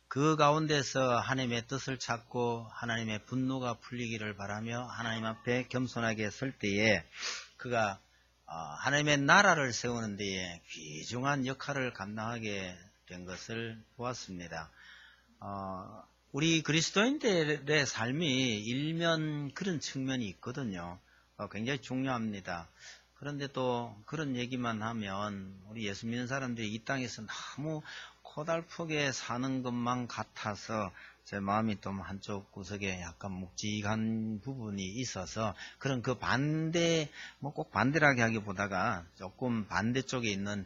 그 가운데서 하나님의 뜻을 찾고 하나님의 분노가 풀리기를 바라며 하나님 앞에 겸손하게 설 때에 그가 하나님의 나라를 세우는 데에 귀중한 역할을 감당하게 된 것을 보았습니다. 우리 그리스도인들의 삶이 일면 그런 측면이 있거든요. 굉장히 중요합니다. 그런데 또 그런 얘기만 하면 우리 예수 믿는 사람들이 이 땅에서 너무 고달프게 사는 것만 같아서 제 마음이 좀 한쪽 구석에 약간 묵직한 부분이 있어서 그런 그 반대, 꼭 반대라고 하기보다가 조금 반대쪽에 있는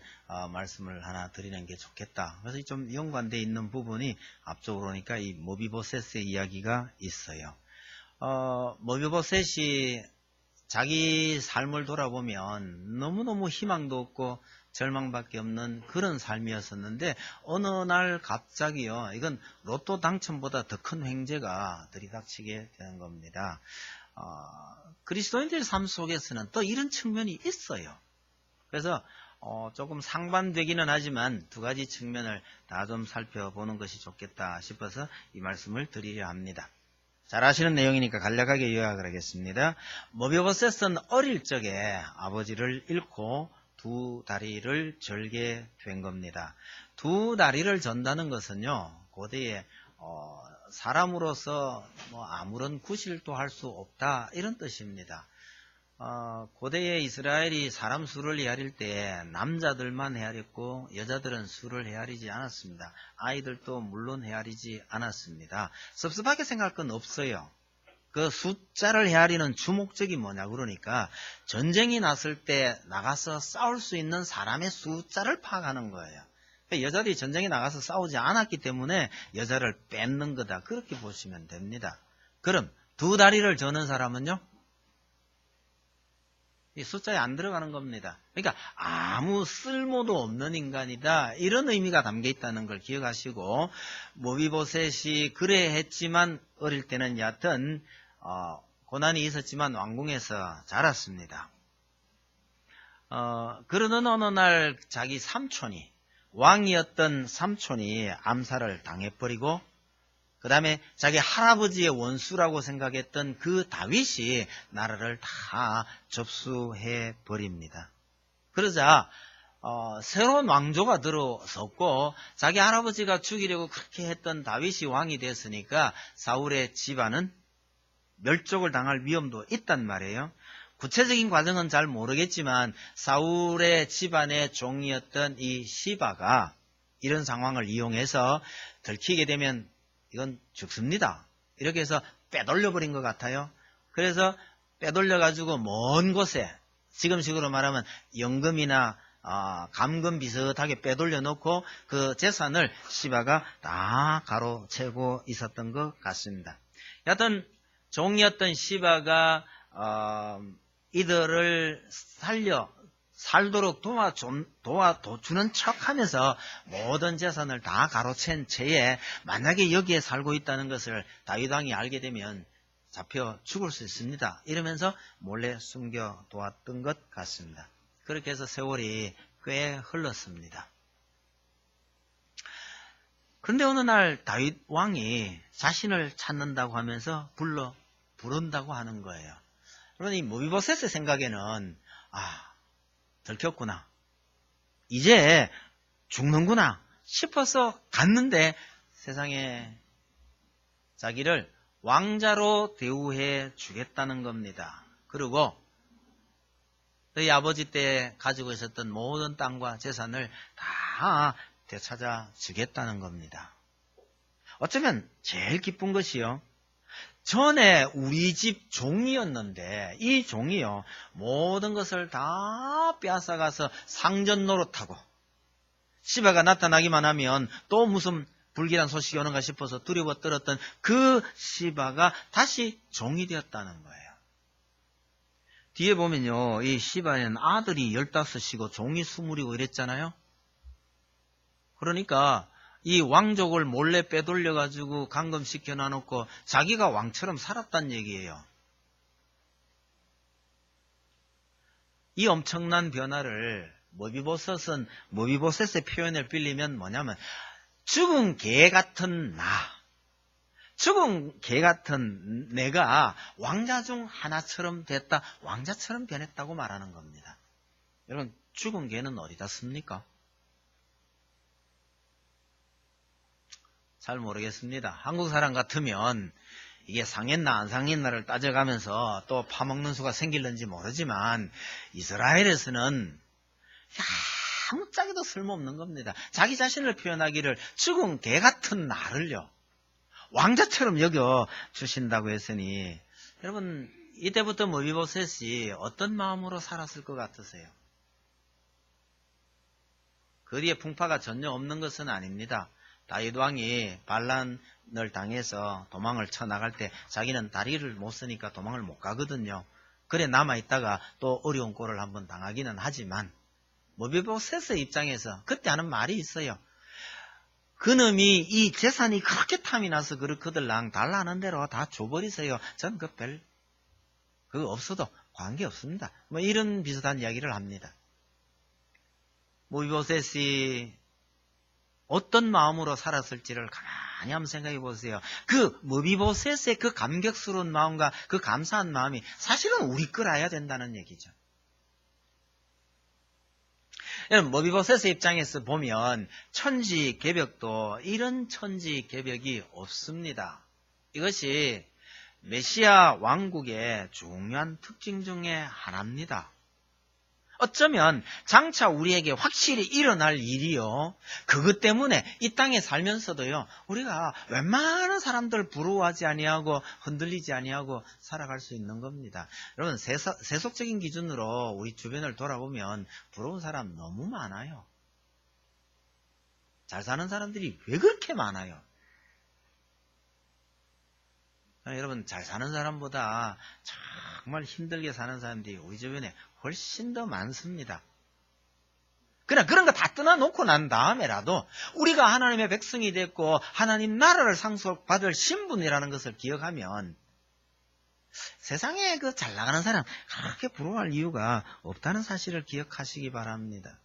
말씀을 하나 드리는 게 좋겠다. 그래서 좀 연관되어 있는 부분이 앞쪽으로 오니까 이 모비보셋의 이야기가 있어요. 모비보셋이 자기 삶을 돌아보면 너무너무 희망도 없고 절망밖에 없는 그런 삶이었었는데 어느 날 갑자기요, 이건 로또 당첨보다 더 큰 횡재가 들이닥치게 되는 겁니다. 그리스도인들의 삶 속에서는 또 이런 측면이 있어요. 그래서 조금 상반되기는 하지만 두 가지 측면을 다 좀 살펴보는 것이 좋겠다 싶어서 이 말씀을 드리려 합니다. 잘 아시는 내용이니까 간략하게 요약을 하겠습니다. 모비보셋은 어릴 적에 아버지를 잃고 두 다리를 절게 된 겁니다. 두 다리를 전다는 것은요, 고대에 사람으로서 아무런 구실도 할 수 없다 이런 뜻입니다. 고대에 이스라엘이 사람 수를 헤아릴 때 남자들만 헤아렸고 여자들은 수를 헤아리지 않았습니다. 아이들도 물론 헤아리지 않았습니다. 섭섭하게 생각할 건 없어요. 그 숫자를 헤아리는 주목적이 뭐냐 그러니까 전쟁이 났을 때 나가서 싸울 수 있는 사람의 숫자를 파악하는 거예요. 여자들이 전쟁에 나가서 싸우지 않았기 때문에 여자를 뺏는 거다 그렇게 보시면 됩니다. 그럼 두 다리를 저는 사람은요? 이 숫자에 안 들어가는 겁니다. 그러니까 아무 쓸모도 없는 인간이다 이런 의미가 담겨 있다는 걸 기억하시고 모비보셋이 그래 했지만 어릴 때는 여하튼 고난이 있었지만 왕궁에서 자랐습니다. 그러는 어느 날 자기 삼촌이 왕이었던 삼촌이 암살을 당해버리고 그 다음에 자기 할아버지의 원수라고 생각했던 그 다윗이 나라를 다 접수해 버립니다. 그러자 새로운 왕조가 들어섰고 자기 할아버지가 죽이려고 그렇게 했던 다윗이 왕이 됐으니까 사울의 집안은 멸족을 당할 위험도 있단 말이에요. 구체적인 과정은 잘 모르겠지만 사울의 집안의 종이었던 이 시바가 이런 상황을 이용해서 들키게 되면 이건 죽습니다. 이렇게 해서 빼돌려버린 것 같아요. 그래서 빼돌려가지고 먼 곳에 지금식으로 말하면 연금이나 감금 비슷하게 빼돌려 놓고 그 재산을 시바가 다 가로채고 있었던 것 같습니다. 여하튼 종이었던 시바가 이들을 살도록 도와주는 척 하면서 모든 재산을 다 가로챈 채에 만약에 여기에 살고 있다는 것을 다윗 왕이 알게 되면 잡혀 죽을 수 있습니다. 이러면서 몰래 숨겨두었던 것 같습니다. 그렇게 해서 세월이 꽤 흘렀습니다. 그런데 어느 날 다윗 왕이 자신을 찾는다고 하면서 부른다고 하는 거예요. 그러니 모비보셋의 생각에는 들켰구나. 이제 죽는구나 싶어서 갔는데 세상에 자기를 왕자로 대우해 주겠다는 겁니다. 그리고 너희 아버지 때 가지고 있었던 모든 땅과 재산을 다 되찾아 주겠다는 겁니다. 어쩌면 제일 기쁜 것이요. 전에 우리 집 종이었는데 이 종이요 모든 것을 다 빼앗아가서 상전 노릇하고 시바가 나타나기만 하면 또 무슨 불길한 소식이 오는가 싶어서 두려워 떨었던 그 시바가 다시 종이 되었다는 거예요. 뒤에 보면요 이 시바에는 아들이 15이고 종이 20이고 이랬잖아요. 그러니까 이 왕족을 몰래 빼돌려가지고 감금시켜 놔놓고 자기가 왕처럼 살았단 얘기예요. 이 엄청난 변화를 모비보셋의 표현을 빌리면 뭐냐면 죽은 개 같은 죽은 개 같은 내가 왕자 중 하나처럼 됐다, 왕자처럼 변했다고 말하는 겁니다. 여러분, 죽은 개는 어디다 씁니까? 잘 모르겠습니다. 한국 사람 같으면 이게 상했나 안 상했나를 따져가면서 또 파먹는 수가 생길는지 모르지만, 이스라엘에서는 아무짝에도 쓸모없는 겁니다. 자기 자신을 표현하기를 죽은 개 같은 나를요, 왕자처럼 여겨 주신다고 했으니, 여러분, 이때부터 머비보셋이 어떤 마음으로 살았을 것 같으세요? 그 뒤에 풍파가 전혀 없는 것은 아닙니다. 다윗 왕이 반란을 당해서 도망을 쳐나갈 때 자기는 다리를 못 쓰니까 도망을 못 가거든요. 그래 남아있다가 또 어려운 꼴을 한번 당하기는 하지만, 머비보셋의 입장에서 그때 하는 말이 있어요. 그놈이 이 재산이 그렇게 탐이 나서 그들랑 달라는 대로 다 줘버리세요. 전 그거 없어도 관계없습니다. 뭐 이런 비슷한 이야기를 합니다. 머비보셋이 어떤 마음으로 살았을지를 가만히 한번 생각해 보세요. 그 머비보셋의 그 감격스러운 마음과 그 감사한 마음이 사실은 우리 거라야 된다는 얘기죠. 머비보셋의 입장에서 보면 천지개벽도 이런 천지개벽이 없습니다. 이것이 메시아 왕국의 중요한 특징 중에 하나입니다. 어쩌면 장차 우리에게 확실히 일어날 일이요, 그것 때문에 이 땅에 살면서도요, 우리가 웬만한 사람들 부러워하지 아니하고 흔들리지 아니하고 살아갈 수 있는 겁니다. 여러분, 세속적인 기준으로 우리 주변을 돌아보면 부러운 사람 너무 많아요. 잘 사는 사람들이 왜 그렇게 많아요? 여러분, 잘 사는 사람보다 정말 힘들게 사는 사람들이 우리 주변에 훨씬 더 많습니다. 그러나 그런 거 다 떠나놓고 난 다음에라도 우리가 하나님의 백성이 됐고 하나님 나라를 상속받을 신분이라는 것을 기억하면 세상에 그 잘 나가는 사람 그렇게 부러워할 이유가 없다는 사실을 기억하시기 바랍니다.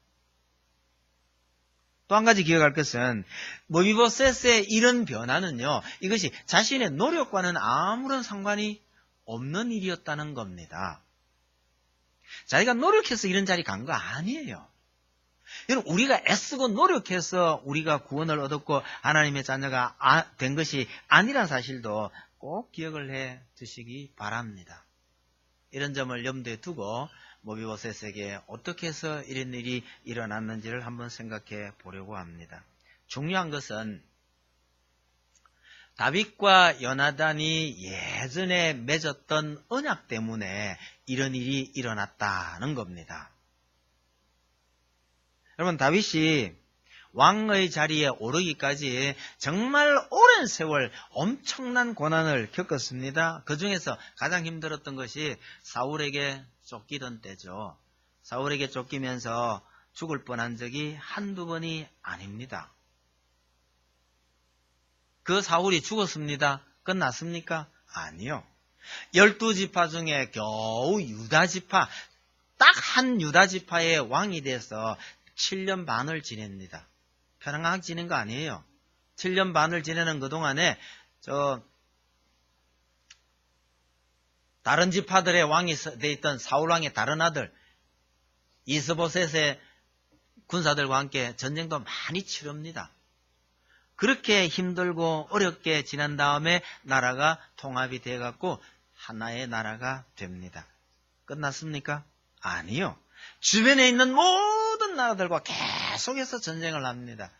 또 한 가지 기억할 것은 머비보셋의 이런 변화는요, 이것이 자신의 노력과는 아무런 상관이 없는 일이었다는 겁니다. 자기가 노력해서 이런 자리 간 거 아니에요. 여러분, 우리가 애쓰고 노력해서 우리가 구원을 얻었고 하나님의 자녀가 된 것이 아니란 사실도 꼭 기억을 해 두시기 바랍니다. 이런 점을 염두에 두고 머비보셋에게 어떻게 해서 이런 일이 일어났는지를 한번 생각해 보려고 합니다. 중요한 것은 다윗과 요나단이 예전에 맺었던 언약 때문에 이런 일이 일어났다는 겁니다. 여러분, 다윗이 왕의 자리에 오르기까지 정말 오랜 세월 엄청난 고난을 겪었습니다. 그 중에서 가장 힘들었던 것이 사울에게 쫓기던 때죠. 사울에게 쫓기면서 죽을 뻔한 적이 한두 번이 아닙니다. 그 사울이 죽었습니다. 끝났습니까? 아니요. 12지파 중에 겨우 유다지파, 딱 한 유다지파의 왕이 돼서 7년 반을 지냅니다. 편안하게 지낸 거 아니에요. 7년 반을 지내는 그동안에 다른 지파들의 왕이 돼 있던 사울왕의 다른 아들 이스보셋의 군사들과 함께 전쟁도 많이 치릅니다. 그렇게 힘들고 어렵게 지난 다음에 나라가 통합이 돼갖고 하나의 나라가 됩니다. 끝났습니까? 아니요. 주변에 있는 모든 나라들과 계속해서 전쟁을 합니다.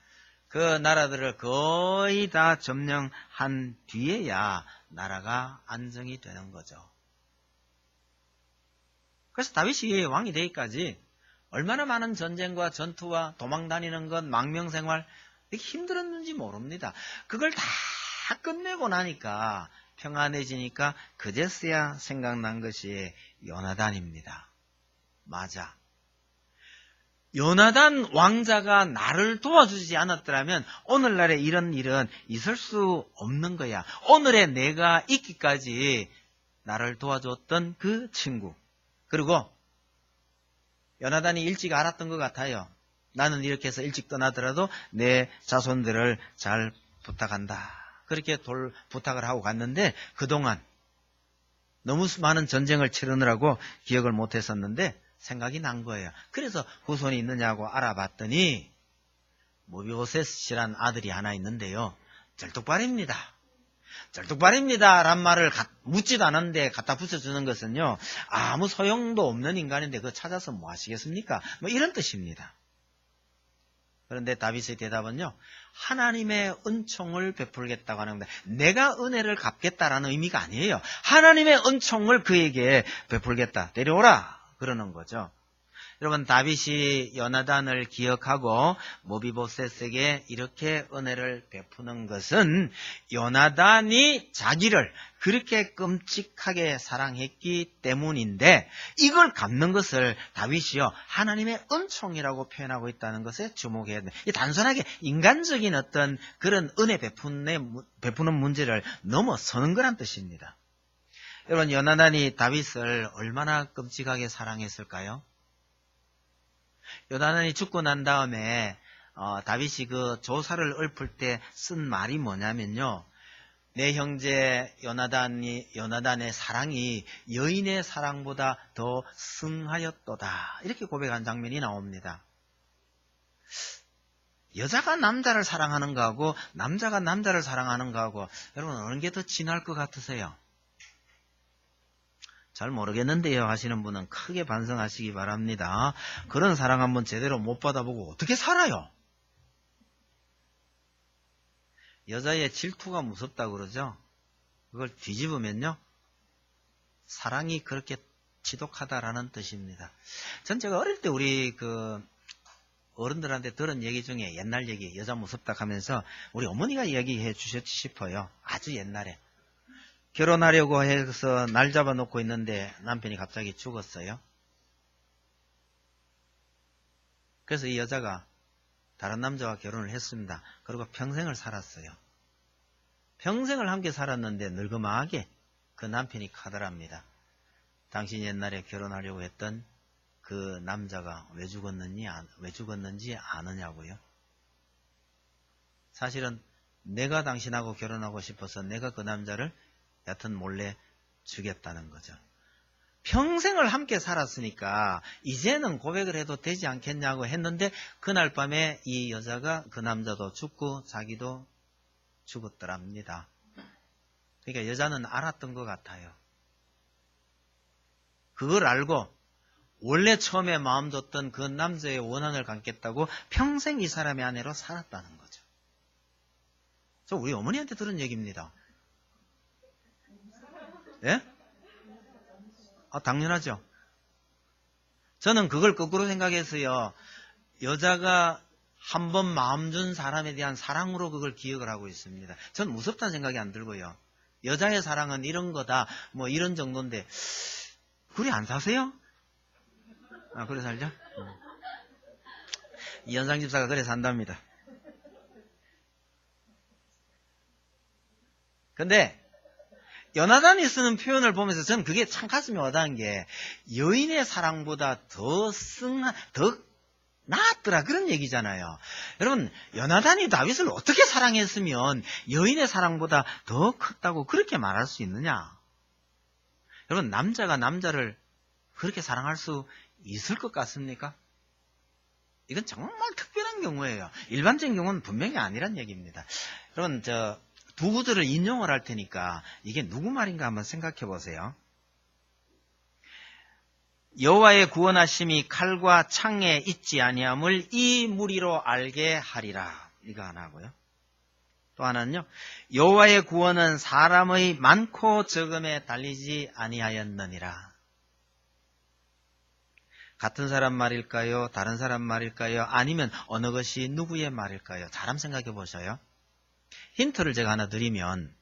그 나라들을 거의 다 점령한 뒤에야 나라가 안정이 되는 거죠. 그래서 다윗이 왕이 되기까지 얼마나 많은 전쟁과 전투와 도망다니는 것, 망명생활 힘들었는지 모릅니다. 그걸 다 끝내고 나니까 평안해지니까 그제서야 생각난 것이 요나단입니다. 맞아. 요나단 왕자가 나를 도와주지 않았더라면 오늘날에 이런 일은 있을 수 없는 거야. 오늘의 내가 있기까지 나를 도와줬던 그 친구. 그리고 요나단이 일찍 알았던 것 같아요. 나는 이렇게 해서 일찍 떠나더라도 내 자손들을 잘 부탁한다. 그렇게 부탁을 하고 갔는데 그동안 너무 많은 전쟁을 치르느라고 기억을 못했었는데 생각이 난 거예요. 그래서 후손이 있느냐고 알아봤더니 모비보셋이란 아들이 하나 있는데요. 절뚝발입니다. 절뚝발입니다 란 말을 묻지도 않았는데 갖다 붙여주는 것은요. 아무 소용도 없는 인간인데 그거 찾아서 뭐 하시겠습니까? 뭐 이런 뜻입니다. 그런데 다윗의 대답은요. 하나님의 은총을 베풀겠다고 하는 건데 내가 은혜를 갚겠다라는 의미가 아니에요. 하나님의 은총을 그에게 베풀겠다. 데려오라. 그러는 거죠. 여러분 다윗이 요나단을 기억하고 모비보셋에게 이렇게 은혜를 베푸는 것은 요나단이 자기를 그렇게 끔찍하게 사랑했기 때문인데 이걸 갚는 것을 다윗이요 하나님의 은총이라고 표현하고 있다는 것에 주목해야 됩니다. 단순하게 인간적인 어떤 그런 은혜 베푸는 문제를 넘어서는 거란 뜻입니다. 여러분 요나단이 다윗을 얼마나 끔찍하게 사랑했을까요? 요나단이 죽고 난 다음에 다윗이 그 조사를 읊을 때 쓴 말이 뭐냐면요. 내 형제 요나단의 사랑이 여인의 사랑보다 더 승하였도다. 이렇게 고백한 장면이 나옵니다. 여자가 남자를 사랑하는 거하고 남자가 남자를 사랑하는 거하고 여러분 어느 게 더 진할 것 같으세요? 잘 모르겠는데요 하시는 분은 크게 반성하시기 바랍니다. 그런 사랑 한번 제대로 못 받아보고 어떻게 살아요? 여자의 질투가 무섭다고 그러죠. 그걸 뒤집으면요. 사랑이 그렇게 지독하다라는 뜻입니다. 전 제가 어릴 때 우리 어른들한테 들은 얘기 중에 옛날 얘기 여자 무섭다 하면서 우리 어머니가 이야기해 주셨지 싶어요. 아주 옛날에. 결혼하려고 해서 날 잡아놓고 있는데 남편이 갑자기 죽었어요. 그래서 이 여자가 다른 남자와 결혼을 했습니다. 그리고 평생을 살았어요. 평생을 함께 살았는데 늙어마하게 그 남편이 카더랍니다. 당신 옛날에 결혼하려고 했던 그 남자가 왜 죽었는지 아느냐고요. 사실은 내가 당신하고 결혼하고 싶어서 내가 그 남자를 여튼 몰래 죽였다는 거죠. 평생을 함께 살았으니까 이제는 고백을 해도 되지 않겠냐고 했는데 그날 밤에 이 여자가 그 남자도 죽고 자기도 죽었더랍니다. 그러니까 여자는 알았던 것 같아요. 그걸 알고 원래 처음에 마음 줬던 그 남자의 원한을 갖겠다고 평생 이 사람의 아내로 살았다는 거죠. 저 우리 어머니한테 들은 얘기입니다. 예? 당연하죠. 저는 그걸 거꾸로 생각해서요. 여자가 한 번 마음 준 사람에 대한 사랑으로 그걸 기억을 하고 있습니다. 전 무섭다는 생각이 안 들고요. 여자의 사랑은 이런 거다. 뭐 이런 정도인데 그리 안 사세요? 그래 살죠? 이현상 집사가 그래 산답니다. 근데 요나단이 쓰는 표현을 보면서 저는 그게 참 가슴이 와닿은 게 여인의 사랑보다 더 나았더라 그런 얘기잖아요. 여러분 요나단이 다윗을 어떻게 사랑했으면 여인의 사랑보다 더 컸다고 그렇게 말할 수 있느냐? 여러분 남자가 남자를 그렇게 사랑할 수 있을 것 같습니까? 이건 정말 특별한 경우예요. 일반적인 경우는 분명히 아니란 얘기입니다. 여러분 두 구절을 인용을 할 테니까 이게 누구 말인가 한번 생각해 보세요. 여호와의 구원하심이 칼과 창에 있지 아니함을 이 무리로 알게 하리라. 이거 하나 하고요. 또 하나는요. 여호와의 구원은 사람의 많고 적음에 달리지 아니하였느니라. 같은 사람 말일까요? 다른 사람 말일까요? 아니면 어느 것이 누구의 말일까요? 잘 한번 생각해 보셔요. 힌트를 제가 하나 드리면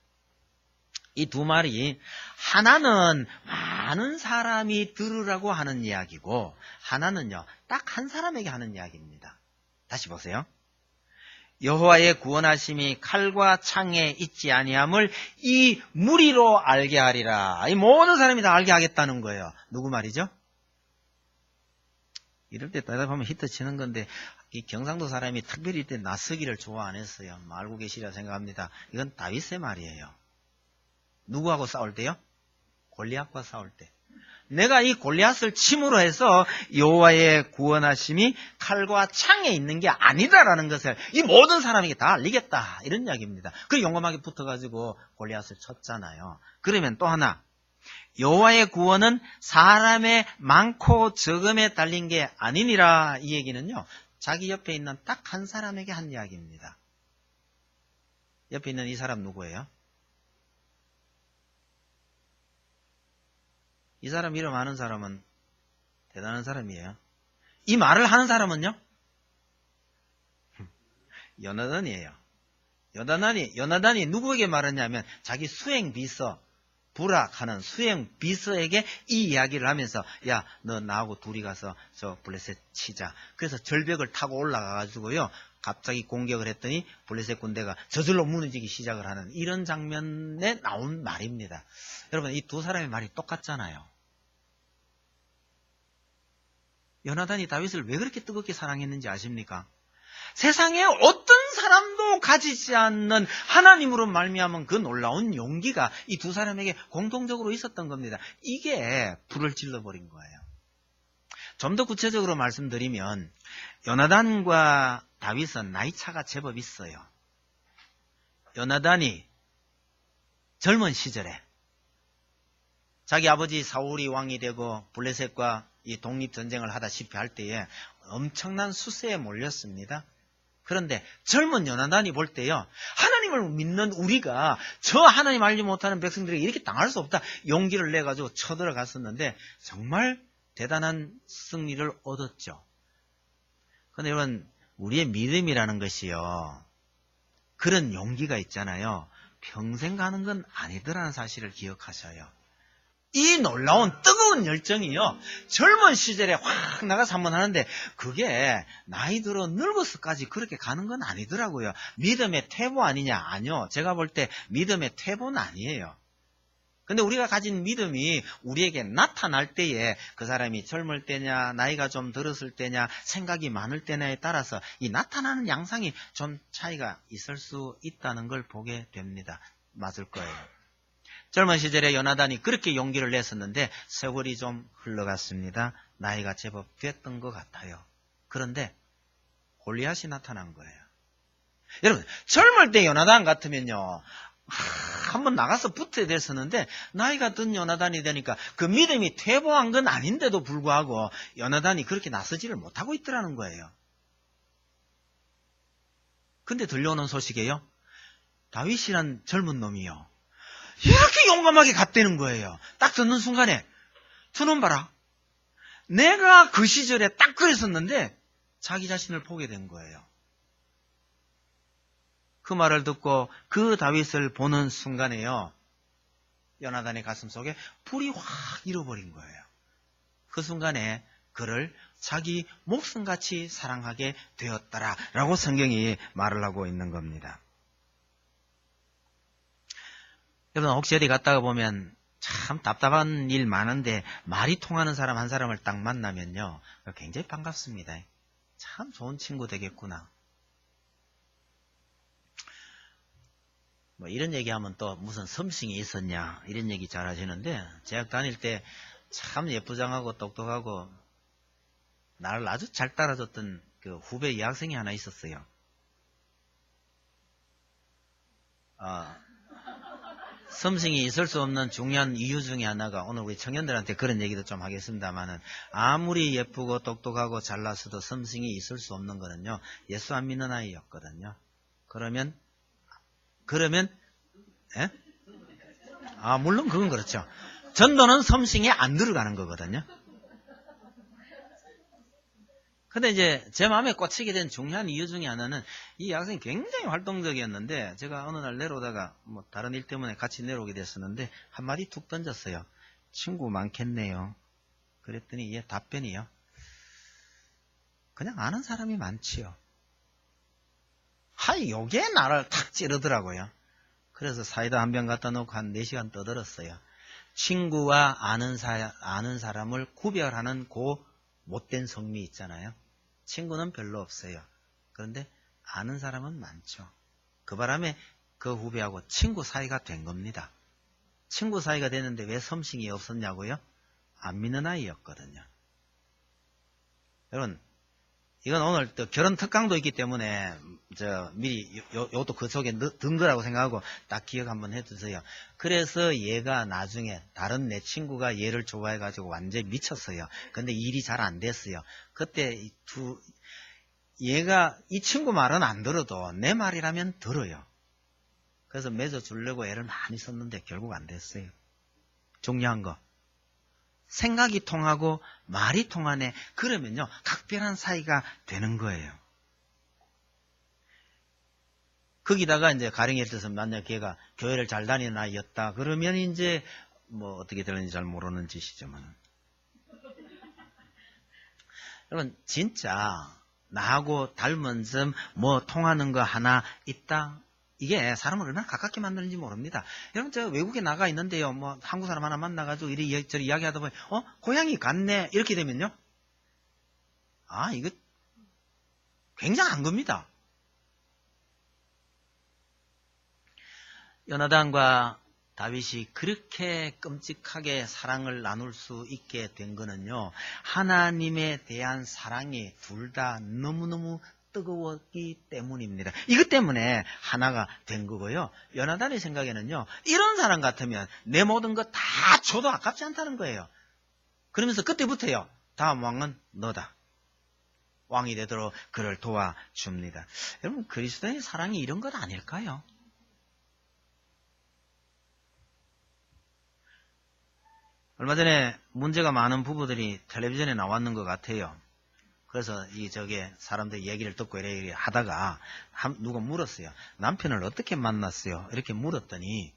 이 두 말이 하나는 많은 사람이 들으라고 하는 이야기고 하나는요 딱 한 사람에게 하는 이야기입니다. 다시 보세요. 여호와의 구원하심이 칼과 창에 있지 아니함을 이 무리로 알게 하리라. 이 모든 사람이 다 알게 하겠다는 거예요. 누구 말이죠? 이럴 때 대답하면 히트 치는 건데 이 경상도 사람이 특별히 이때 나서기를 좋아 안 했어요. 알고 계시리라 생각합니다. 이건 다윗의 말이에요. 누구하고 싸울 때요? 골리앗과 싸울 때. 내가 이 골리앗을 침으로 해서 여호와의 구원하심이 칼과 창에 있는 게 아니다라는 것을 이 모든 사람에게 다 알리겠다. 이런 이야기입니다. 그 용감하게 붙어가지고 골리앗을 쳤잖아요. 그러면 또 하나. 여호와의 구원은 사람의 많고 적음에 달린 게 아니니라. 이 얘기는요. 자기 옆에 있는 딱 한 사람에게 한 이야기입니다. 옆에 있는 이 사람 누구예요? 이 사람 이름 아는 사람은 대단한 사람이에요. 이 말을 하는 사람은요? 요나단이에요. 요나단이 누구에게 말했냐면 자기 수행 비서, 부락하는 수행 비서에게 이 이야기를 하면서 야, 너 나하고 둘이 가서 저 블레셋 치자. 그래서 절벽을 타고 올라가가지고요. 갑자기 공격을 했더니 블레셋 군대가 저절로 무너지기 시작을 하는 이런 장면에 나온 말입니다. 여러분, 이 두 사람의 말이 똑같잖아요. 요나단이 다윗을 왜 그렇게 뜨겁게 사랑했는지 아십니까? 세상에 어떤 사람도 가지지 않는 하나님으로 말미암은 그 놀라운 용기가 이 두 사람에게 공통적으로 있었던 겁니다. 이게 불을 질러버린 거예요. 좀 더 구체적으로 말씀드리면 요나단과 다윗은 나이 차가 제법 있어요. 요나단이 젊은 시절에 자기 아버지 사울이 왕이 되고 블레셋과 이 독립전쟁을 하다시피 할 때에 엄청난 수세에 몰렸습니다. 그런데 젊은 요나단이 볼 때요. 하나님을 믿는 우리가 저 하나님 알지 못하는 백성들에게 이렇게 당할 수 없다. 용기를 내가지고 쳐들어갔었는데 정말 대단한 승리를 얻었죠. 그런데 여러분, 우리의 믿음이라는 것이요. 그런 용기가 있잖아요. 평생 가는 건 아니더라는 사실을 기억하셔요. 이 놀라운 뜨거운 열정이요. 젊은 시절에 확 나가서 한번 하는데 그게 나이 들어 늙어서까지 그렇게 가는 건 아니더라고요. 믿음의 퇴보 아니냐? 아니요. 제가 볼 때 믿음의 퇴보는 아니에요. 근데 우리가 가진 믿음이 우리에게 나타날 때에 그 사람이 젊을 때냐, 나이가 좀 들었을 때냐, 생각이 많을 때냐에 따라서 이 나타나는 양상이 좀 차이가 있을 수 있다는 걸 보게 됩니다. 맞을 거예요. 젊은 시절에 요나단이 그렇게 용기를 냈었는데 세월이 좀 흘러갔습니다. 나이가 제법 됐던 것 같아요. 그런데 골리앗이 나타난 거예요. 여러분, 젊을 때 요나단 같으면요. 한번 나가서 붙어야 됐었는데 나이가 든 요나단이 되니까 그 믿음이 퇴보한 건 아닌데도 불구하고 요나단이 그렇게 나서지를 못하고 있더라는 거예요. 근데 들려오는 소식이에요. 다윗이란 젊은 놈이요. 이렇게 용감하게 갔다는 거예요. 딱 듣는 순간에 두눈 봐라. 내가 그 시절에 딱 그랬었는데 자기 자신을 보게 된 거예요. 그 말을 듣고 그 다윗을 보는 순간에요. 요나단의 가슴 속에 불이 확 일어버린 거예요. 그 순간에 그를 자기 목숨같이 사랑하게 되었다라고 성경이 말을 하고 있는 겁니다. 여러분, 혹시 어디 갔다가 보면 참 답답한 일 많은데 말이 통하는 사람 한 사람을 딱 만나면요. 굉장히 반갑습니다. 참 좋은 친구 되겠구나. 뭐 이런 얘기하면 또 무슨 섬싱이 있었냐 이런 얘기 잘 하시는데 대학 다닐 때 참 예쁘장하고 똑똑하고 나를 아주 잘 따라줬던 그 후배 여학생이 하나 있었어요. 섬싱이 있을 수 없는 중요한 이유 중에 하나가 오늘 우리 청년들한테 그런 얘기도 좀 하겠습니다만은 아무리 예쁘고 똑똑하고 잘나서도 섬싱이 있을 수 없는 거는요. 예수 안 믿는 아이였거든요. 그러면 예? 물론 그건 그렇죠. 전도는 섬싱에 안 들어가는 거거든요. 근데 이제 제 마음에 꽂히게 된 중요한 이유 중에 하나는 이 학생이 굉장히 활동적이었는데 제가 어느 날 내려오다가 뭐 다른 일 때문에 같이 내려오게 됐었는데 한마디 툭 던졌어요. 친구 많겠네요. 그랬더니 얘 답변이요. 그냥 아는 사람이 많지요. 하이 요게 나를 탁 찌르더라고요. 그래서 사이다 한 병 갖다 놓고 한 4시간 떠들었어요. 친구와 아는 사람을 구별하는 그 못된 성미 있잖아요. 친구는 별로 없어요. 그런데 아는 사람은 많죠. 그 바람에 그 후배하고 친구 사이가 된 겁니다. 친구 사이가 됐는데 왜 섬싱이 없었냐고요? 안 믿는 아이였거든요. 여러분, 이건 오늘 또 결혼 특강도 있기 때문에 미리 요것도 그 속에 든 거라고 생각하고 딱 기억 한번 해두세요. 그래서 얘가 나중에 다른 내 친구가 얘를 좋아해가지고 완전히 미쳤어요. 근데 일이 잘 안 됐어요. 그때 얘가 이 친구 말은 안 들어도 내 말이라면 들어요. 그래서 맺어주려고 애를 많이 썼는데 결국 안 됐어요. 중요한 거. 생각이 통하고 말이 통하네. 그러면요, 각별한 사이가 되는 거예요. 거기다가 이제 가령 예를 들어서 만약 걔가 교회를 잘 다니는 아이였다. 그러면 이제 뭐 어떻게 되는지 잘 모르는 짓이지만. 여러분, 진짜 나하고 닮은 점, 뭐 통하는 거 하나 있다. 이게 사람을 얼마나 가깝게 만드는지 모릅니다. 여러분, 저 외국에 나가 있는데요. 뭐 한국 사람 하나 만나가지고 이리저리 이야기하다 보니 고향이 같네. 이렇게 되면요. 아, 이거 굉장한 겁니다. 요나단과 다윗이 그렇게 끔찍하게 사랑을 나눌 수 있게 된 거는요. 하나님에 대한 사랑이 둘 다 너무너무 뜨거웠기 때문입니다. 이것 때문에 하나가 된 거고요. 요나단의 생각에는요. 이런 사람 같으면 내 모든 거 다 줘도 아깝지 않다는 거예요. 그러면서 그때부터요. 다음 왕은 너다. 왕이 되도록 그를 도와줍니다. 여러분, 그리스도의 사랑이 이런 것 아닐까요? 얼마 전에 문제가 많은 부부들이 텔레비전에 나왔는 것 같아요. 그래서 사람들 얘기를 듣고 이래 하다가 누가 물었어요. 남편을 어떻게 만났어요? 이렇게 물었더니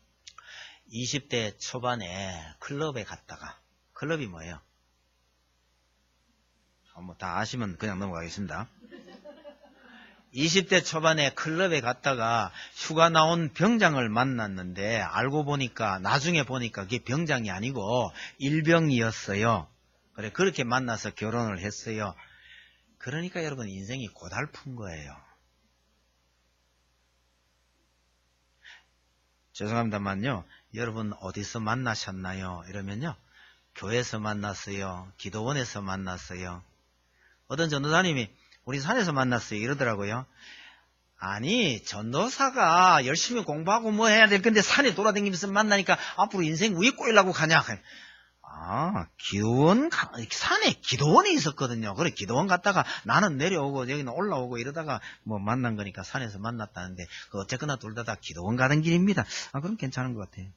20대 초반에 클럽에 갔다가, 클럽이 뭐예요? 뭐 다 아시면 그냥 넘어가겠습니다. 20대 초반에 클럽에 갔다가 휴가 나온 병장을 만났는데 알고 보니까 나중에 보니까 그게 병장이 아니고 일병이었어요. 그래 그렇게 만나서 결혼을 했어요. 그러니까 여러분 인생이 고달픈 거예요. 죄송합니다만요. 여러분 어디서 만나셨나요? 이러면요. 교회에서 만났어요. 기도원에서 만났어요. 어떤 전도사님이 우리 산에서 만났어요. 이러더라고요. 아니 전도사가 열심히 공부하고 뭐 해야 될 건데 산에 돌아다니면서 만나니까 앞으로 인생 위에 꼬이려고 가냐. 아, 산에 기도원이 있었거든요. 그래, 기도원 갔다가 나는 내려오고 여기는 올라오고 이러다가 뭐 만난 거니까 산에서 만났다는데, 어쨌거나 둘 다 기도원 가는 길입니다. 아, 그럼 괜찮은 것 같아요.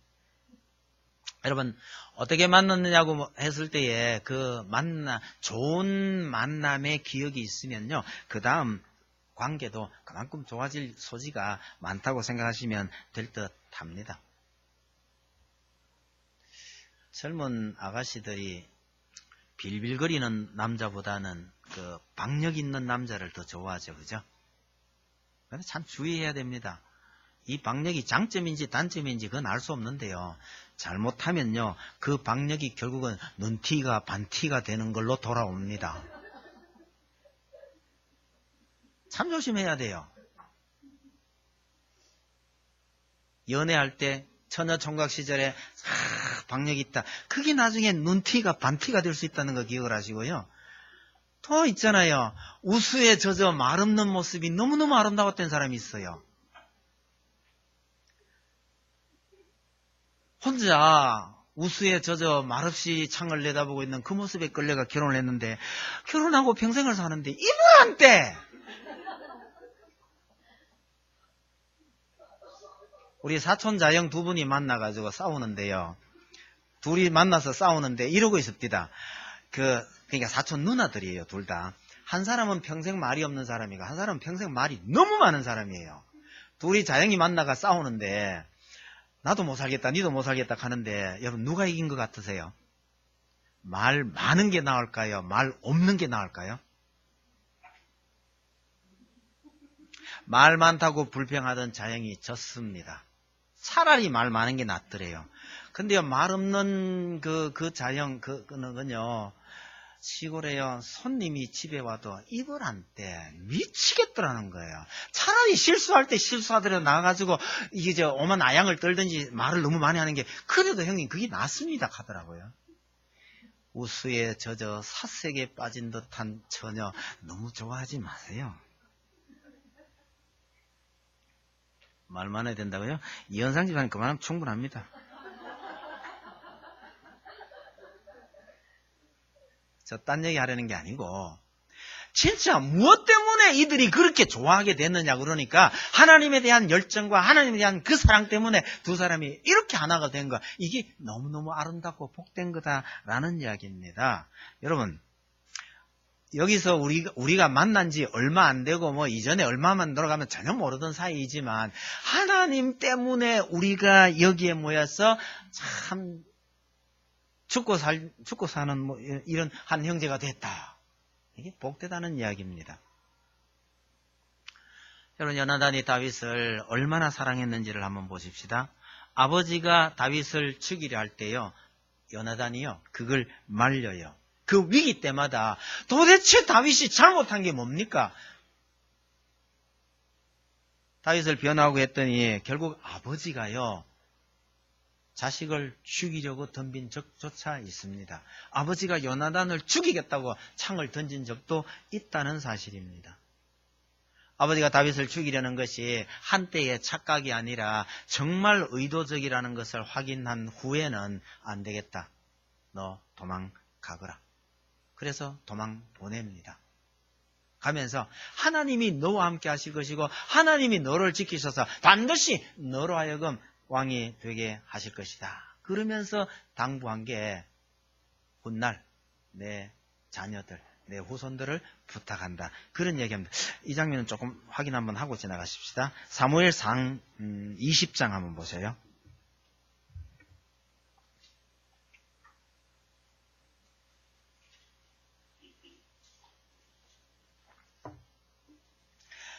여러분, 어떻게 만났느냐고 했을 때에 좋은 만남의 기억이 있으면요. 그 다음 관계도 그만큼 좋아질 소지가 많다고 생각하시면 될 듯 합니다. 젊은 아가씨들이 빌빌거리는 남자보다는 박력 있는 남자를 더 좋아하죠. 그죠? 그래서 참 주의해야 됩니다. 이 박력이 장점인지 단점인지 그건 알 수 없는데요. 잘못하면요. 그 박력이 결국은 눈티가 반티가 되는 걸로 돌아옵니다. 참 조심해야 돼요. 연애할 때 처녀총각 시절에 박력이 있다. 그게 나중에 눈티가 반티가 될 수 있다는 거 기억을 하시고요. 또 있잖아요. 우수에 젖어 말없는 모습이 너무너무 아름다웠던 사람이 있어요. 혼자 우수에 젖어 말없이 창을 내다보고 있는 그 모습에 끌려가 결혼을 했는데 결혼하고 평생을 사는데 이분한테 우리 사촌 자형 두 분이 만나가지고 싸우는데요. 둘이 만나서 싸우는데 이러고 있습니다. 그러니까 사촌 누나들이에요, 둘 다. 한 사람은 평생 말이 없는 사람이고 한 사람은 평생 말이 너무 많은 사람이에요. 둘이 자형이 만나가 싸우는데 나도 못 살겠다, 니도 못 살겠다 하는데 여러분 누가 이긴 것 같으세요? 말 많은 게 나을까요? 말 없는 게 나을까요? 말 많다고 불평하던 자형이 졌습니다. 차라리 말 많은 게 낫더래요. 근데요, 말 없는 그 자형, 그는요, 시골에요, 손님이 집에 와도 입을 안 떼. 미치겠더라는 거예요. 차라리 실수할 때 실수하더라도 나가가지고, 이게 오만 아양을 떨든지 말을 너무 많이 하는 게, 그래도 형님, 그게 낫습니다. 하더라고요. 우수에 젖어 사색에 빠진 듯한 처녀, 너무 좋아하지 마세요. 말만 해야 된다고요? 이현상 집안은 그만하면 충분합니다. 저 딴 얘기 하려는 게 아니고, 진짜 무엇 때문에 이들이 그렇게 좋아하게 됐느냐 그러니까 하나님에 대한 열정과 하나님에 대한 그 사랑 때문에 두 사람이 이렇게 하나가 된 거, 이게 너무너무 아름답고 복된 거다라는 이야기입니다. 여러분, 여기서 우리가 만난 지 얼마 안 되고 뭐 이전에 얼마만 돌아가면 전혀 모르던 사이이지만 하나님 때문에 우리가 여기에 모여서 참 죽고 사는 뭐 이런 한 형제가 됐다. 이게 복되다는 이야기입니다. 여러분, 요나단이 다윗을 얼마나 사랑했는지를 한번 보십시다. 아버지가 다윗을 죽이려 할 때요, 요나단이요, 그걸 말려요. 그 위기 때마다 도대체 다윗이 잘못한 게 뭡니까? 다윗을 변호하고 했더니 결국 아버지가요, 자식을 죽이려고 덤빈 적조차 있습니다. 아버지가 요나단을 죽이겠다고 창을 던진 적도 있다는 사실입니다. 아버지가 다윗을 죽이려는 것이 한때의 착각이 아니라 정말 의도적이라는 것을 확인한 후에는 안 되겠다. 너 도망가거라. 그래서 도망 보냅니다. 가면서 하나님이 너와 함께 하실 것이고 하나님이 너를 지키셔서 반드시 너로 하여금 왕이 되게 하실 것이다. 그러면서 당부한 게 훗날 내 자녀들, 내 후손들을 부탁한다. 그런 얘기합니다. 이 장면은 조금 확인 한번 하고 지나가십시다. 사무엘상 20장 한번 보세요.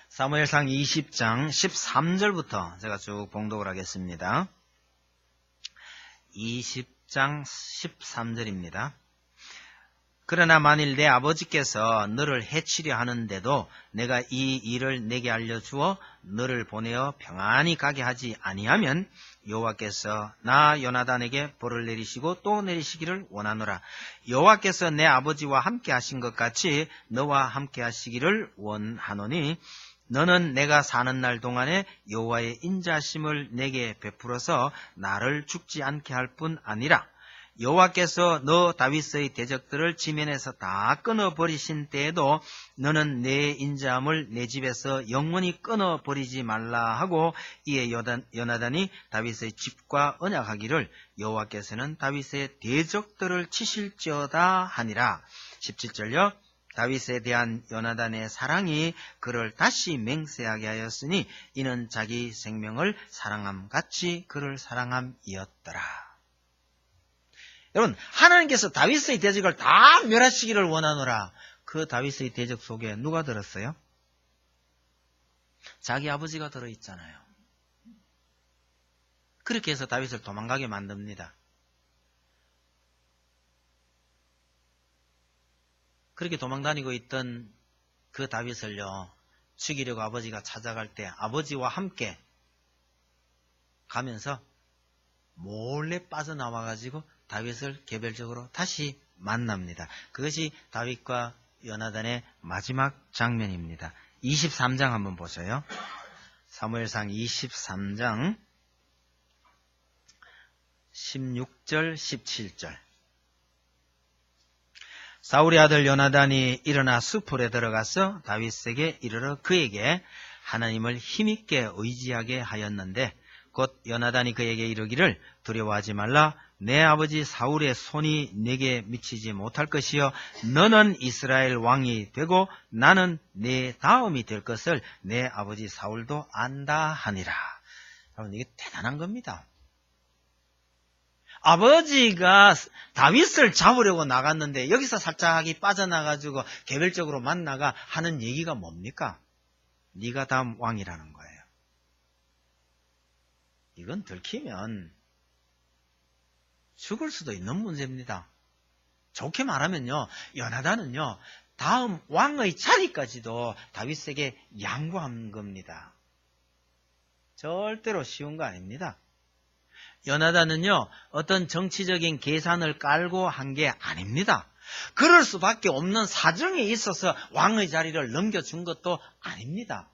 사무엘상 20장 13절부터 제가 쭉 봉독을 하겠습니다. 20장 13절입니다. 그러나 만일 내 아버지께서 너를 해치려 하는데도 내가 이 일을 내게 알려주어 너를 보내어 평안히 가게 하지 아니하면 여호와께서 나 요나단에게 벌을 내리시고 또 내리시기를 원하노라. 여호와께서 내 아버지와 함께 하신 것 같이 너와 함께 하시기를 원하노니 너는 내가 사는 날 동안에 여호와의 인자심을 내게 베풀어서 나를 죽지 않게 할 뿐 아니라 여호와께서 너 다윗의 대적들을 지면에서 다 끊어버리신 때에도 너는 내 인자함을 내 집에서 영원히 끊어버리지 말라 하고 이에 요나단이 다윗의 집과 언약하기를 여호와께서는 다윗의 대적들을 치실지어다 하니라. 17절요. 다윗에 대한 요나단의 사랑이 그를 다시 맹세하게 하였으니 이는 자기 생명을 사랑함 같이 그를 사랑함이었더라. 여러분, 하나님께서 다윗의 대적을 다 멸하시기를 원하노라. 그 다윗의 대적 속에 누가 들었어요? 자기 아버지가 들어있잖아요. 그렇게 해서 다윗을 도망가게 만듭니다. 그렇게 도망다니고 있던 그 다윗을요, 죽이려고 아버지가 찾아갈 때 아버지와 함께 가면서 몰래 빠져나와가지고 다윗을 개별적으로 다시 만납니다. 그것이 다윗과 요나단의 마지막 장면입니다. 23장 한번 보세요. 사무엘상 23장 16절 17절. 사울의 아들 요나단이 일어나 수풀에 들어가서 다윗에게 이르러 그에게 하나님을 힘있게 의지하게 하였는데 곧 요나단이 그에게 이르기를 두려워하지 말라. 내 아버지 사울의 손이 내게 미치지 못할 것이요 너는 이스라엘 왕이 되고 나는 내 다음이 될 것을 내 아버지 사울도 안다 하니라. 여러분, 이게 대단한 겁니다. 아버지가 다윗을 잡으려고 나갔는데 여기서 살짝이 빠져나가지고 개별적으로 만나가 하는 얘기가 뭡니까? 네가 다음 왕이라는 거예요. 이건 들키면 죽을 수도 있는 문제입니다. 좋게 말하면요, 요나단은요, 다음 왕의 자리까지도 다윗에게 양보한 겁니다. 절대로 쉬운 거 아닙니다. 요나단은요, 어떤 정치적인 계산을 깔고 한 게 아닙니다. 그럴 수밖에 없는 사정이 있어서 왕의 자리를 넘겨준 것도 아닙니다.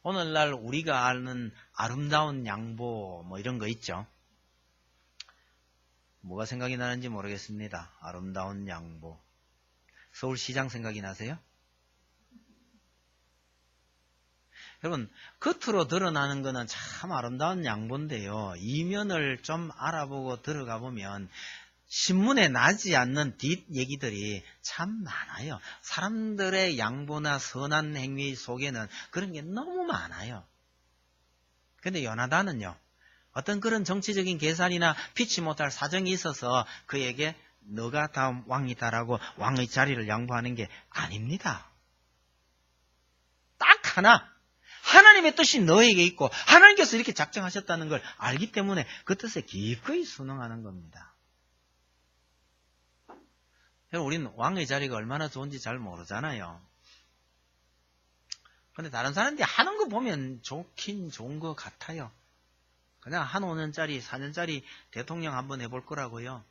오늘날 우리가 아는 아름다운 양보 뭐 이런 거 있죠. 뭐가 생각이 나는지 모르겠습니다. 아름다운 양보. 서울시장 생각이 나세요? 여러분, 겉으로 드러나는 것은 참 아름다운 양보인데요. 이면을 좀 알아보고 들어가 보면 신문에 나지 않는 뒷 얘기들이 참 많아요. 사람들의 양보나 선한 행위 속에는 그런 게 너무 많아요. 근데 요나단은요, 어떤 그런 정치적인 계산이나 피치 못할 사정이 있어서 그에게 너가 다음 왕이다라고 왕의 자리를 양보하는 게 아닙니다. 딱 하나, 하나님의 뜻이 너에게 있고 하나님께서 이렇게 작정하셨다는 걸 알기 때문에 그 뜻에 기꺼이 순응하는 겁니다. 우리는 왕의 자리가 얼마나 좋은지 잘 모르잖아요. 그런데 다른 사람들이 하는 거 보면 좋긴 좋은 것 같아요. 그냥 한 5년짜리, 4년짜리 대통령 한번 해볼 거라고요.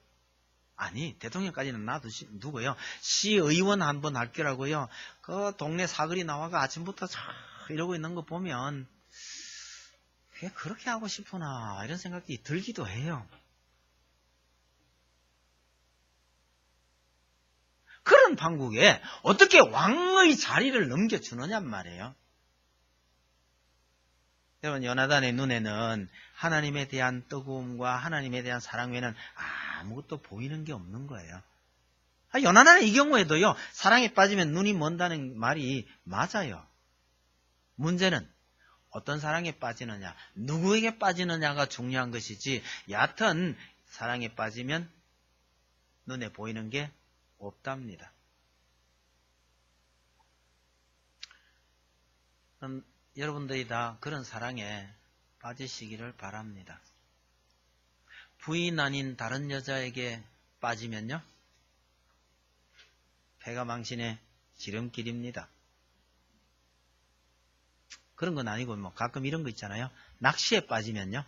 아니, 대통령까지는 놔두고요. 시의원 한번 할 거라고요. 그 동네 사거리 나와가 아침부터 이러고 있는 거 보면 왜 그렇게 하고 싶으나 이런 생각이 들기도 해요. 그런 판국에 어떻게 왕의 자리를 넘겨주느냔 말이에요. 여러분, 요나단의 눈에는 하나님에 대한 뜨거움과 하나님에 대한 사랑 외에는 아무것도 보이는 게 없는 거예요. 요나단은 이 경우에도요, 사랑에 빠지면 눈이 먼다는 말이 맞아요. 문제는 어떤 사랑에 빠지느냐, 누구에게 빠지느냐가 중요한 것이지, 여하튼 사랑에 빠지면 눈에 보이는 게 없답니다. 여러분들이 다 그런 사랑에 빠지시기를 바랍니다. 부인 아닌 다른 여자에게 빠지면요, 패가 망신의 지름길입니다. 그런 건 아니고 뭐 가끔 이런 거 있잖아요. 낚시에 빠지면요.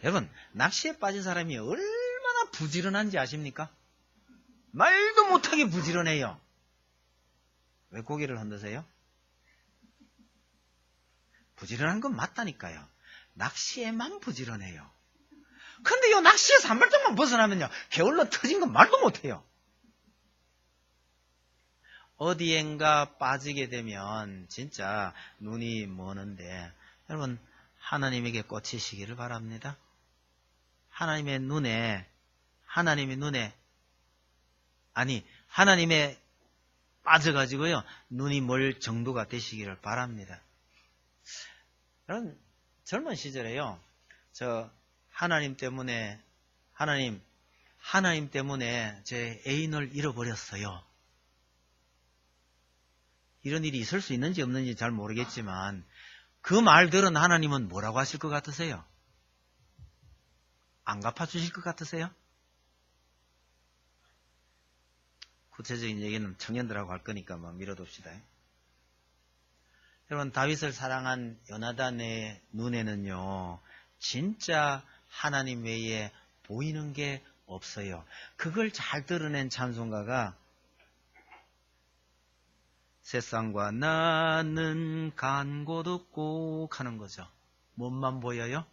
여러분, 낚시에 빠진 사람이 얼마나 부지런한지 아십니까? 말도 못하게 부지런해요. 왜 고개를 흔드세요? 부지런한 건 맞다니까요. 낚시에만 부지런해요. 근데 요 낚시에서 한 발짝만 벗어나면요, 게을러 터진 건 말도 못해요. 어디엔가 빠지게 되면 진짜 눈이 머는데, 여러분, 하나님에게 꽂히시기를 바랍니다. 하나님의 빠져가지고요, 눈이 멀 정도가 되시기를 바랍니다. 여러분, 젊은 시절에요, 하나님 때문에 제 애인을 잃어버렸어요. 이런 일이 있을 수 있는지 없는지 잘 모르겠지만, 그 말 들은 하나님은 뭐라고 하실 것 같으세요? 안 갚아주실 것 같으세요? 구체적인 얘기는 청년들하고 할 거니까 미뤄둡시다. 여러분, 다윗을 사랑한 요나단의 눈에는요, 진짜 하나님 외에 보이는 게 없어요. 그걸 잘 드러낸 찬송가가 세상과 나는 간 곳 없고 하는 거죠. 뭔만 보여요?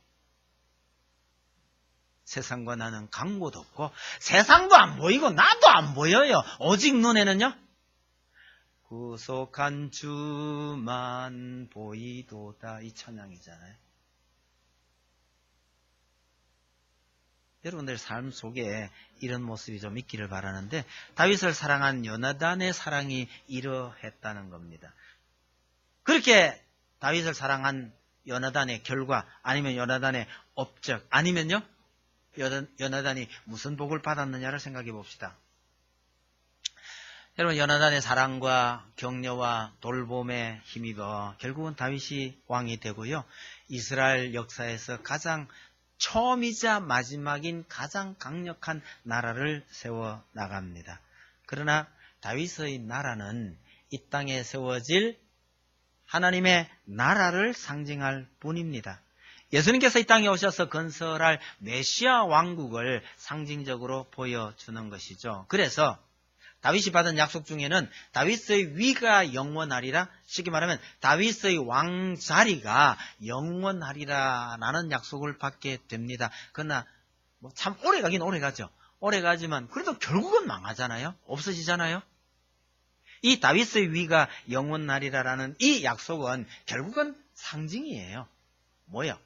세상과 나는 간 곳 없고, 세상도 안 보이고 나도 안 보여요. 오직 눈에는요, 구속한 주만 보이도다, 이 찬양이잖아요. 여러분들 삶 속에 이런 모습이 좀 있기를 바라는데, 다윗을 사랑한 요나단의 사랑이 이러했다는 겁니다. 그렇게 다윗을 사랑한 요나단의 결과, 아니면 요나단의 업적, 아니면요, 요나단이 무슨 복을 받았느냐를 생각해 봅시다. 여러분, 요나단의 사랑과 격려와 돌봄에 힘입어 결국은 다윗이 왕이 되고요. 이스라엘 역사에서 가장 처음이자 마지막인 가장 강력한 나라를 세워 나갑니다. 그러나 다윗의 나라는 이 땅에 세워질 하나님의 나라를 상징할 뿐입니다. 예수님께서 이 땅에 오셔서 건설할 메시아 왕국을 상징적으로 보여주는 것이죠. 그래서 다윗이 받은 약속 중에는 다윗의 위가 영원하리라, 쉽게 말하면 다윗의 왕자리가 영원하리라라는 약속을 받게 됩니다. 그러나 참 오래 가긴 오래 가죠. 오래 가지만 그래도 결국은 망하잖아요. 없어지잖아요. 이 다윗의 위가 영원하리라라는 이 약속은 결국은 상징이에요. 뭐요?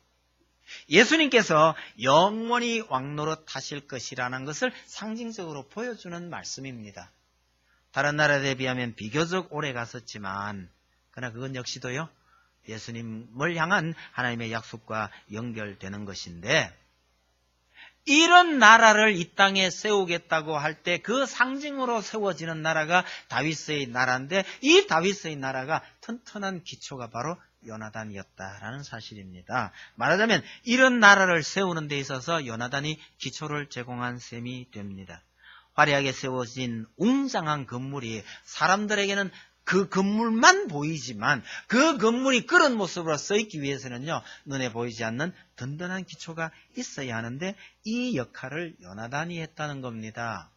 예수님께서 영원히 왕노릇 하실 것이라는 것을 상징적으로 보여주는 말씀입니다. 다른 나라에 비하면 비교적 오래 갔었지만 그러나 그건 역시도요, 예수님을 향한 하나님의 약속과 연결되는 것인데, 이런 나라를 이 땅에 세우겠다고 할 때 그 상징으로 세워지는 나라가 다윗의 나라인데, 이 다윗의 나라가 튼튼한 기초가 바로 요나단이었다라는 사실입니다. 말하자면 이런 나라를 세우는 데 있어서 요나단이 기초를 제공한 셈이 됩니다. 화려하게 세워진 웅장한 건물이 사람들에게는 그 건물만 보이지만 그 건물이 그런 모습으로 써있기 위해서는요, 눈에 보이지 않는 든든한 기초가 있어야 하는데 이 역할을 요나단이 했다는 겁니다.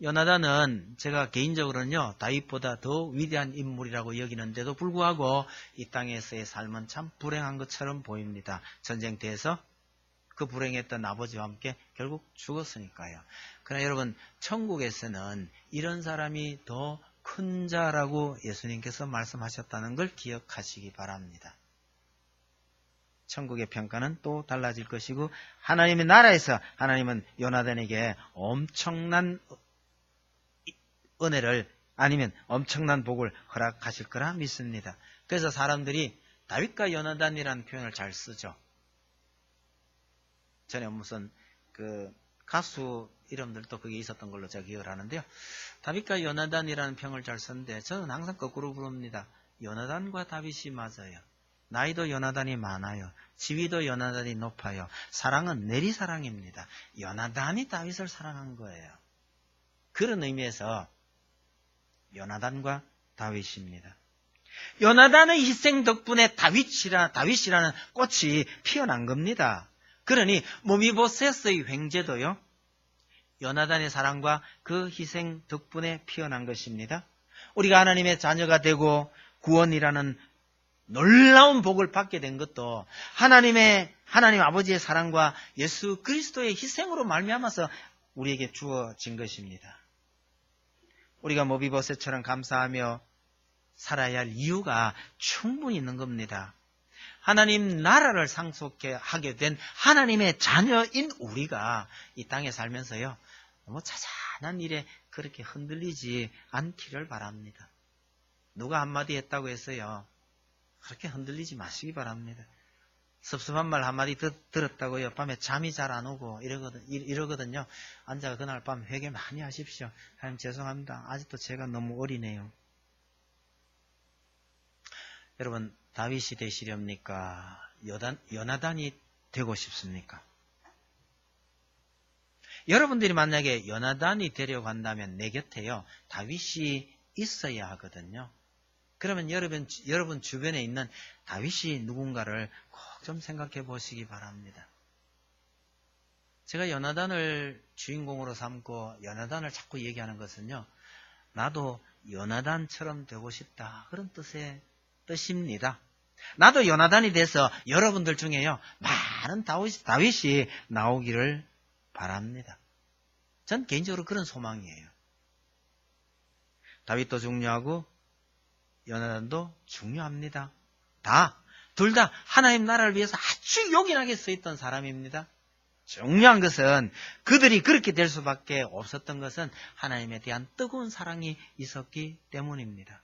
요나단은 제가 개인적으로는요, 다윗보다 더 위대한 인물이라고 여기는데도 불구하고 이 땅에서의 삶은 참 불행한 것처럼 보입니다. 전쟁터에서 그 불행했던 아버지와 함께 결국 죽었으니까요. 그러나 여러분, 천국에서는 이런 사람이 더 큰 자라고 예수님께서 말씀하셨다는 걸 기억하시기 바랍니다. 천국의 평가는 또 달라질 것이고, 하나님의 나라에서 하나님은 요나단에게 엄청난 은혜를, 아니면 엄청난 복을 허락하실 거라 믿습니다. 그래서 사람들이 다윗과 요나단이라는 표현을 잘 쓰죠. 전에 무슨 가수 이름들도 그게 있었던 걸로 제가 기억을 하는데요. 다윗과 요나단이라는 평을 잘 썼는데 저는 항상 거꾸로 부릅니다. 요나단과 다윗이 맞아요. 나이도 요나단이 많아요. 지위도 요나단이 높아요. 사랑은 내리사랑입니다. 요나단이 다윗을 사랑한 거예요. 그런 의미에서 요나단과 다윗입니다. 요나단의 희생 덕분에 다윗이라는 꽃이 피어난 겁니다. 그러니 모미보셋의 횡재도요, 요나단의 사랑과 그 희생 덕분에 피어난 것입니다. 우리가 하나님의 자녀가 되고 구원이라는 놀라운 복을 받게 된 것도 하나님 아버지의 사랑과 예수 그리스도의 희생으로 말미암아서 우리에게 주어진 것입니다. 우리가 모비보셋처럼 감사하며 살아야 할 이유가 충분히 있는 겁니다. 하나님 나라를 상속하게 된 하나님의 자녀인 우리가 이 땅에 살면서요, 너무 자잘한 일에 그렇게 흔들리지 않기를 바랍니다. 누가 한마디 했다고 해서요, 그렇게 흔들리지 마시기 바랍니다. 섭섭한 말 한마디 들었다고요, 밤에 잠이 잘 안 오고 이러거든요. 앉아서 그날 밤 회개 많이 하십시오. 하나님 죄송합니다. 아직도 제가 너무 어리네요. 여러분, 다윗이 되시렵니까? 요나단이 되고 싶습니까? 여러분들이 만약에 요나단이 되려고 한다면 내 곁에요, 다윗이 있어야 하거든요. 그러면 여러분 주변에 있는 다윗이 누군가를 꼭 좀 생각해 보시기 바랍니다. 제가 요나단을 주인공으로 삼고 요나단을 자꾸 얘기하는 것은요, 나도 요나단처럼 되고 싶다, 그런 뜻입니다. 나도 요나단이 돼서 여러분들 중에요, 많은 다윗이 나오기를 바랍니다. 전 개인적으로 그런 소망이에요. 다윗도 중요하고 요나단도 중요합니다. 둘 다 하나님 나라를 위해서 아주 요긴하게 쓰였던 사람입니다. 중요한 것은 그들이 그렇게 될 수밖에 없었던 것은 하나님에 대한 뜨거운 사랑이 있었기 때문입니다.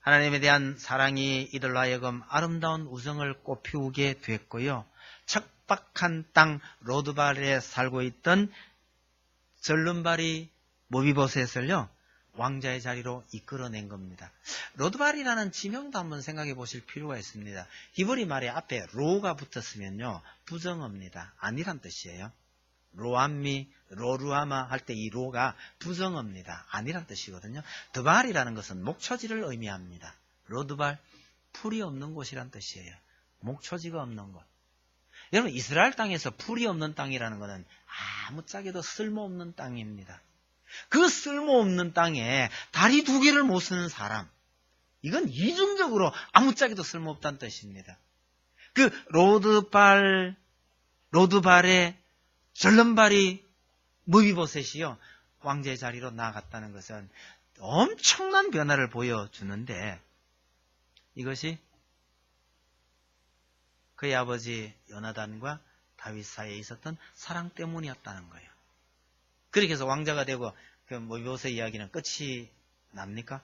하나님에 대한 사랑이 이들로 하여금 아름다운 우정을 꽃피우게 됐고요. 척박한 땅 로드발에 살고 있던 절름발이 모비보셋을요 왕자의 자리로 이끌어낸 겁니다. 로드발이라는 지명도 한번 생각해 보실 필요가 있습니다. 히브리 말에 앞에 로가 붙었으면요 부정어입니다. 아니란 뜻이에요. 로암미, 로루아마 할 때 이 로가 부정어입니다. 아니란 뜻이거든요. 드발이라는 것은 목초지를 의미합니다. 로드발, 풀이 없는 곳이란 뜻이에요. 목초지가 없는 곳. 여러분 이스라엘 땅에서 풀이 없는 땅이라는 것은 아무짝에도 쓸모없는 땅입니다. 그 쓸모없는 땅에 다리 두 개를 못 쓰는 사람, 이건 이중적으로 아무짝에도 쓸모없다는 뜻입니다. 그 로드발의 절름발이 모비보셋이요 왕제의 자리로 나아갔다는 것은 엄청난 변화를 보여주는데, 이것이 그의 아버지 요나단과 다윗 사이에 있었던 사랑 때문이었다는 거예요. 그렇게 해서 왕자가 되고 그 모비보셋 이야기는 끝이 납니까?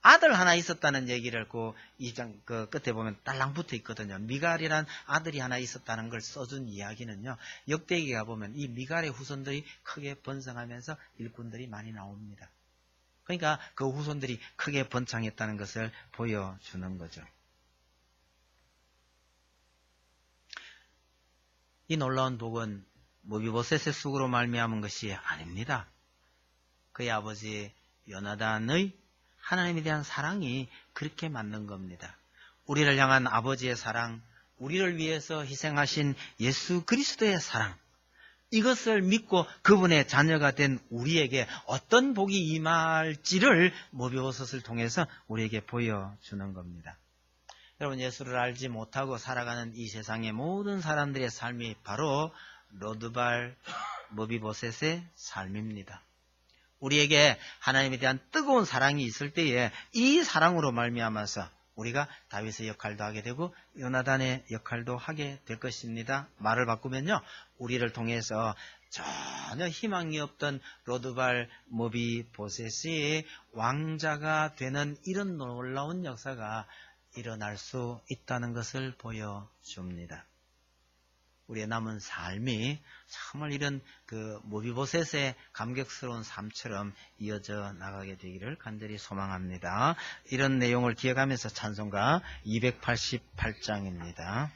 아들 하나 있었다는 얘기를 그 2장 그 끝에 보면 딸랑 붙어 있거든요. 미갈이란 아들이 하나 있었다는 걸 써준 이야기는요. 역대기가 보면 이 미갈의 후손들이 크게 번성하면서 일꾼들이 많이 나옵니다. 그러니까 그 후손들이 크게 번창했다는 것을 보여주는 거죠. 이 놀라운 복은 모비보셋의 숙으로 말미암은 것이 아닙니다. 그의 아버지 요나단의 하나님에 대한 사랑이 그렇게 만든 겁니다. 우리를 향한 아버지의 사랑, 우리를 위해서 희생하신 예수 그리스도의 사랑, 이것을 믿고 그분의 자녀가 된 우리에게 어떤 복이 임할지를 모비보셋을 통해서 우리에게 보여주는 겁니다. 여러분 예수를 알지 못하고 살아가는 이 세상의 모든 사람들의 삶이 바로 로드발, 모비보셋의 삶입니다. 우리에게 하나님에 대한 뜨거운 사랑이 있을 때에 이 사랑으로 말미암아서 우리가 다윗의 역할도 하게 되고 요나단의 역할도 하게 될 것입니다. 말을 바꾸면요, 우리를 통해서 전혀 희망이 없던 로드발, 모비보셋이 왕자가 되는 이런 놀라운 역사가 일어날 수 있다는 것을 보여줍니다. 우리의 남은 삶이 정말 이런 그 모비보셋의 감격스러운 삶처럼 이어져 나가게 되기를 간절히 소망합니다. 이런 내용을 기억하면서 찬송가 288장입니다.